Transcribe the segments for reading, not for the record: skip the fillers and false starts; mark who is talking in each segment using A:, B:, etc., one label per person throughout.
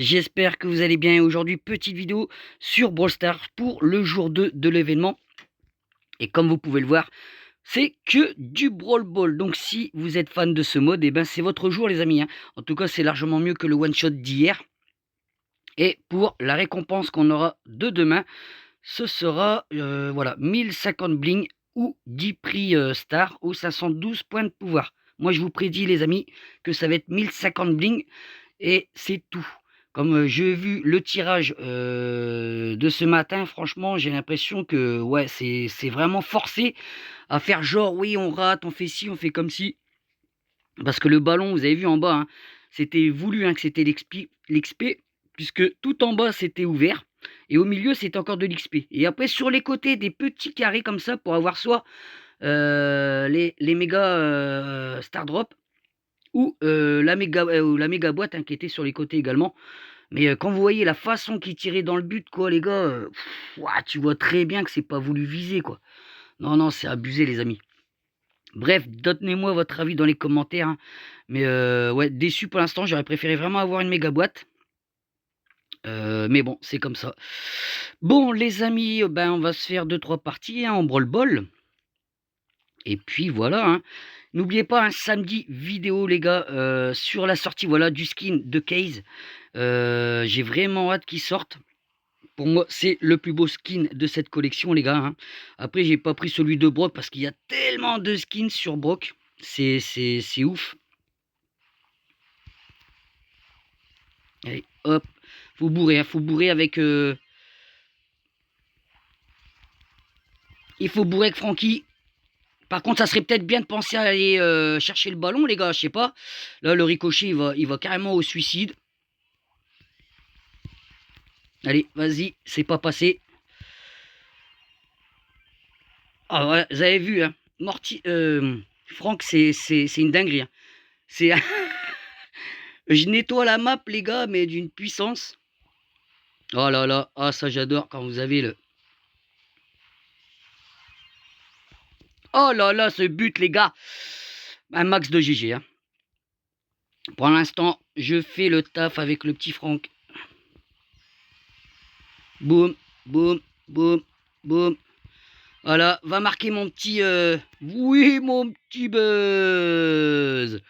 A: J'espère que vous allez bien. Aujourd'hui, petite vidéo sur Brawl Stars pour le jour 2 de l'événement. Et comme vous pouvez le voir, c'est que du Brawl Ball. Donc si vous êtes fan de ce mode, ben c'est votre jour les amis. En tout cas, c'est largement mieux que le one shot d'hier. Et pour la récompense qu'on aura de demain, ce sera voilà 1050 bling ou 10 prix star ou 512 points de pouvoir. Moi je vous prédis les amis que ça va être 1050 bling et c'est tout. Comme j'ai vu le tirage de ce matin, franchement, j'ai l'impression que ouais, c'est vraiment forcé à faire genre oui, on rate, on fait ci, on fait comme ci. Parce que le ballon, vous avez vu en bas, c'était voulu que c'était l'XP, puisque tout en bas c'était ouvert. Et au milieu, c'était encore de l'XP. Et après, sur les côtés, des petits carrés comme ça pour avoir soit les méga Star Drop ou la méga boîte qui était sur les côtés également. Mais quand vous voyez la façon qu'il tirait dans le but, quoi, les gars, ouah, tu vois très bien que c'est pas voulu viser, quoi. Non, non, c'est abusé, les amis. Bref, donnez-moi votre avis dans les commentaires. Mais ouais, déçu pour l'instant, j'aurais préféré vraiment avoir une méga boîte. Mais bon, c'est comme ça. Bon, les amis, ben, on va se faire 2-3 parties en Brawl Ball. Et puis voilà. N'oubliez pas un samedi vidéo, les gars, sur la sortie voilà, du skin de Case. J'ai vraiment hâte qu'il sorte. Pour moi, c'est le plus beau skin de cette collection, les gars. Après, j'ai pas pris celui de Brock parce qu'il y a tellement de skins sur Brock. C'est ouf. Allez, hop. Faut bourrer avec... Il faut bourrer avec Francky. Par contre, ça serait peut-être bien de penser à aller chercher le ballon, les gars. Je sais pas. Là, le ricochet, il va carrément au suicide. Allez, vas-y. C'est pas passé. Ah, voilà, vous avez vu, Franck, c'est une dinguerie. C'est... Je nettoie la map, les gars, mais d'une puissance. Oh là là, ah ça j'adore quand vous avez le... Oh là là, ce but, les gars. Un max de GG. Pour l'instant, je fais le taf avec le petit Franck. Boum, boum, boum, boum. Voilà, va marquer mon petit... Oui, mon petit buzz.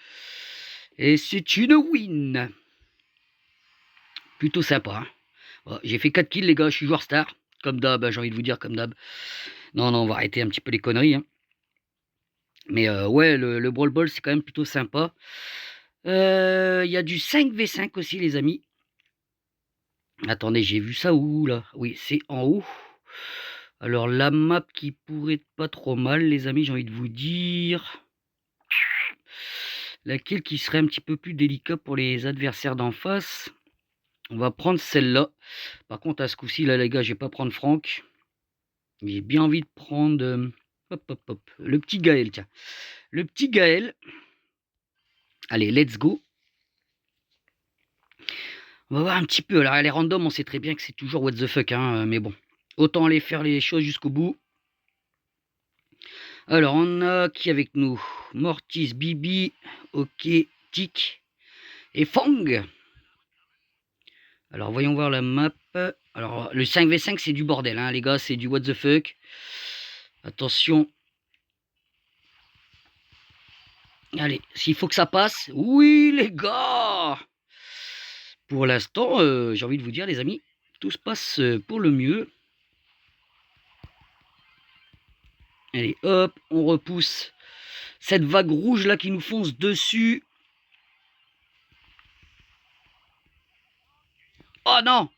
A: Et c'est une win. Plutôt sympa. Bon, j'ai fait 4 kills, les gars, je suis joueur star. Comme d'hab, j'ai envie de vous dire, comme d'hab. Non, non, on va arrêter un petit peu les conneries. Mais ouais, le Brawl Ball, c'est quand même plutôt sympa. Il y a du 5v5 aussi, les amis. Attendez, j'ai vu ça où, là? Oui, c'est en haut. Alors, la map qui pourrait être pas trop mal, les amis, j'ai envie de vous dire. Laquelle qui serait un petit peu plus délicat pour les adversaires d'en face. On va prendre celle-là. Par contre, à ce coup-ci, là, les gars, je vais pas prendre Franck. J'ai bien envie de prendre... hop, hop, hop. Le petit Gaël, tiens. Le petit Gaël. Allez, let's go. On va voir un petit peu. Alors, les random, on sait très bien que c'est toujours what the fuck, mais bon. Autant aller faire les choses jusqu'au bout. Alors, on a qui avec nous? Mortis, Bibi, ok, Tic et Fang. Alors, voyons voir la map. Alors, le 5v5, c'est du bordel, les gars, c'est du what the fuck. Attention. Allez, s'il faut que ça passe. Oui, les gars. Pour l'instant, j'ai envie de vous dire, les amis, tout se passe pour le mieux. Allez, hop, on repousse cette vague rouge là qui nous fonce dessus. Oh non!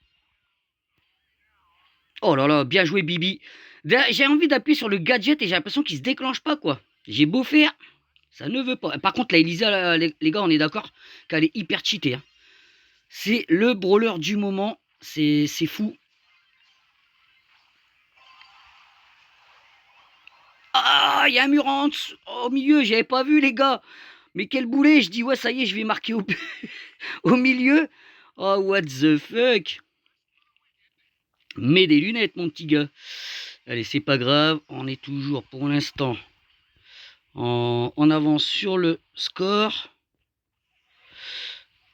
A: Oh là là, bien joué Bibi. J'ai envie d'appuyer sur le gadget et j'ai l'impression qu'il se déclenche pas, quoi. J'ai beau faire, ça ne veut pas. Par contre, la Elisa, les gars, on est d'accord qu'elle est hyper cheatée. C'est le brawler du moment. C'est fou. Ah, il y a un mur au milieu, j'avais pas vu, les gars. Mais quel boulet, je dis, ouais, ça y est, je vais marquer au milieu. Oh, what the fuck. Mets des lunettes, mon petit gars. Allez, c'est pas grave, on est toujours pour l'instant en avance sur le score.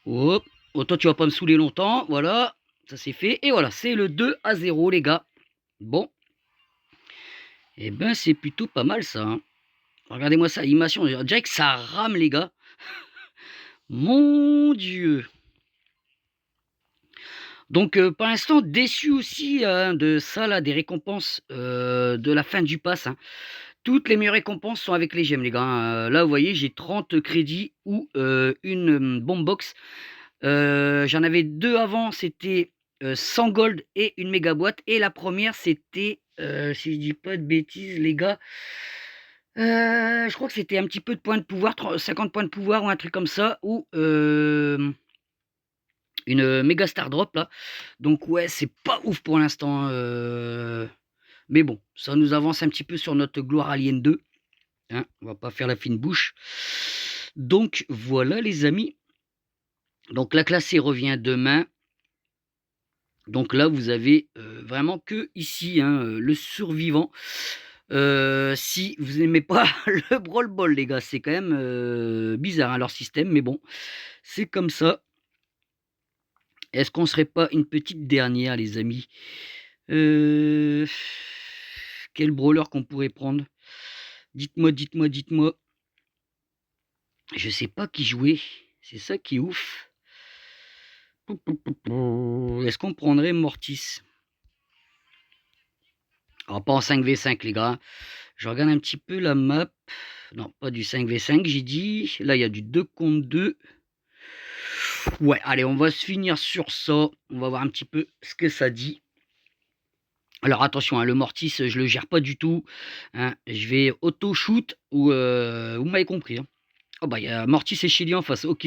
A: Hop, Oh, toi, tu vas pas me saouler longtemps. Voilà, ça c'est fait. Et voilà, c'est le 2-0, les gars. Bon. Eh ben, c'est plutôt pas mal, ça. Hein. Regardez-moi ça, animation. On dirait que ça rame, les gars. Mon Dieu. Donc, pour l'instant, déçu aussi de ça, là, des récompenses de la fin du pass. Hein. Toutes les meilleures récompenses sont avec les gemmes, les gars. Hein. Là, vous voyez, j'ai 30 crédits ou une bomb box. J'en avais deux avant, c'était 100 gold et une méga boîte. Et la première, c'était, si je dis pas de bêtises, les gars, je crois que c'était un petit peu de points de pouvoir, 50 points de pouvoir ou un truc comme ça, ou une méga star drop là. Donc ouais, c'est pas ouf pour l'instant. Mais bon, ça nous avance un petit peu sur notre gloire Alien 2. Hein, on va pas faire la fine bouche. Donc voilà les amis. Donc la classée revient demain. Donc là, vous avez vraiment que ici, hein, le survivant. Si vous n'aimez pas le Brawl Ball, les gars, c'est quand même bizarre hein, leur système, mais bon, c'est comme ça. Est-ce qu'on serait pas une petite dernière, les amis? Quel brawler qu'on pourrait prendre? Dites-moi, dites-moi, dites-moi. Je sais pas qui jouer. C'est ça qui est ouf. Est-ce qu'on prendrait Mortis? Alors, pas en 5v5, les gars. Je regarde un petit peu la map. Non, pas du 5v5, j'ai dit. Là, il y a du 2 contre 2. Ouais, allez, on va se finir sur ça. On va voir un petit peu ce que ça dit. Alors, attention, hein, le Mortis, je le gère pas du tout. Hein. Je vais auto-shoot ou... vous m'avez compris. Hein. Oh, bah, il y a Mortis et Shelly en face. Ok.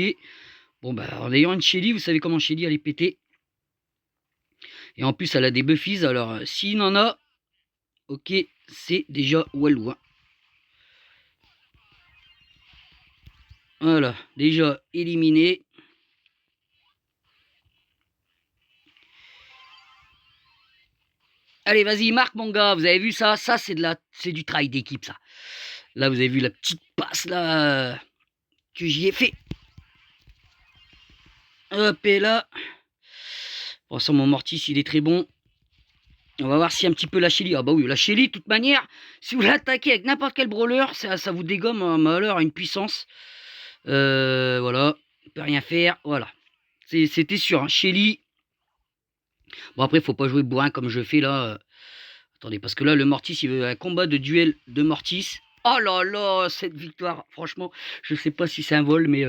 A: Bon, bah, en ayant une Shelly, vous savez comment Shelly, elle est pétée. Et en plus, elle a des buffies. Alors, s'il en a... Ok, c'est déjà Walou. Hein. Voilà, déjà éliminé. Allez, vas-y, marque mon gars. Vous avez vu ça? Ça, c'est du travail d'équipe, ça. Là, vous avez vu la petite passe là que j'y ai fait. Hop, et là. Bon, ça, mon Mortis, il est très bon. On va voir si un petit peu la Shelly. Ah bah oui, la Shelly, de toute manière, si vous l'attaquez avec n'importe quel brawler, ça vous dégomme un malheur, une puissance. Voilà, on peut rien faire. Voilà, c'était sûr. Hein. Shelly. Bon après, faut pas jouer bourrin comme je fais là. Attendez, parce que là, le Mortis, il veut un combat de duel de Mortis. Oh là là, cette victoire, franchement, je sais pas si c'est un vol, mais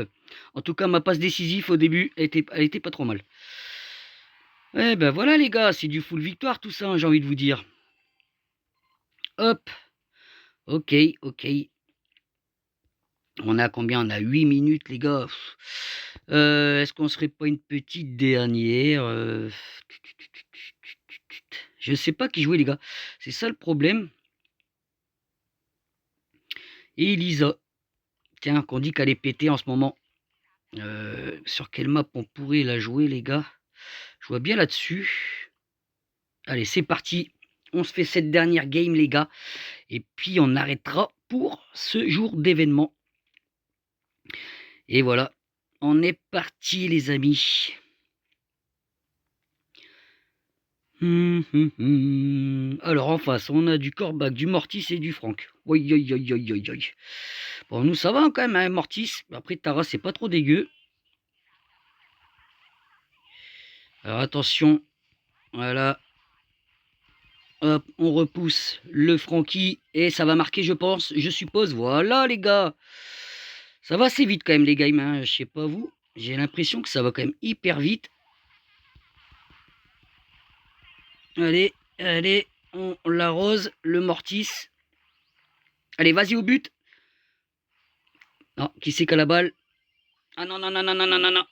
A: en tout cas, ma passe décisive au début, elle était pas trop mal. Eh ben voilà les gars, c'est du full victoire tout ça, hein, j'ai envie de vous dire. Hop, ok, ok. On a combien? On a 8 minutes les gars. Est-ce qu'on serait pas une petite dernière Je sais pas qui jouer les gars, c'est ça le problème. Et Elisa, tiens, qu'on dit qu'elle est pétée en ce moment. Sur quelle map on pourrait la jouer les gars? Je vois bien là-dessus. Allez, c'est parti. On se fait cette dernière game les gars. Et puis on arrêtera pour ce jour d'événement. Et voilà. On est parti les amis. Alors en face, on a du Corbac, du Mortis et du Franck. Oi, oi, oi, oi, oi, oi. Bon, nous ça va quand même, hein, Mortis. Après, Tara, c'est pas trop dégueu. Alors attention. Voilà. Hop, on repousse le Francky et ça va marquer, je pense, je suppose. Voilà, les gars. Ça va assez vite quand même, les games. Hein. Je sais pas vous. J'ai l'impression que ça va quand même hyper vite. Allez, allez, on l'arrose, le Mortis. Allez, vas-y au but. Non, qui c'est qu'à la balle? Ah non, non, non, non, non, non, non, non.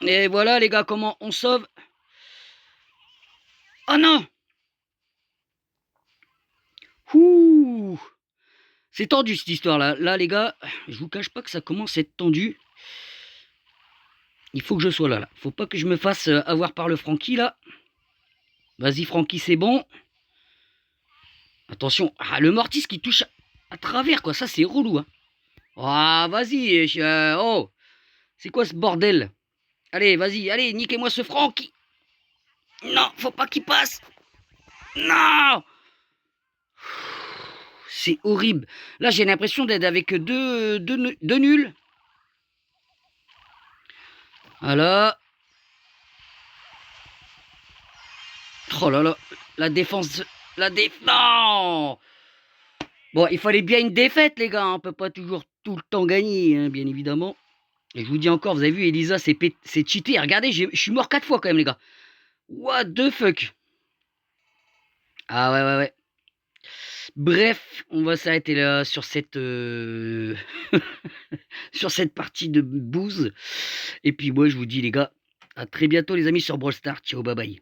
A: Et voilà, les gars, comment on sauve. Oh non! Ouh! C'est tendu cette histoire-là. Là, les gars, je vous cache pas que ça commence à être tendu. Il faut que je sois là, là. Faut pas que je me fasse avoir par le Francky, là. Vas-y, Francky, c'est bon. Attention. Ah, le Mortis qui touche à travers, quoi. Ça, c'est relou, hein. Ah, vas-y, oh, c'est quoi ce bordel? Allez, vas-y, allez, niquez-moi ce Franck. Non, faut pas qu'il passe. Non, c'est horrible. Là, j'ai l'impression d'être avec deux nuls. Voilà. Oh là là, la défense, la défense. Non. Bon, il fallait bien une défaite, les gars. On peut pas toujours tout le temps gagner, hein, bien évidemment. Et je vous dis encore, vous avez vu, Elisa, c'est cheaté. Regardez, je suis mort 4 fois quand même, les gars. What the fuck? Ah ouais, ouais, ouais. Bref, on va s'arrêter là sur cette, sur cette partie de bouse. Et puis moi, je vous dis, les gars, à très bientôt, les amis, sur Brawl Stars. Ciao, bye bye.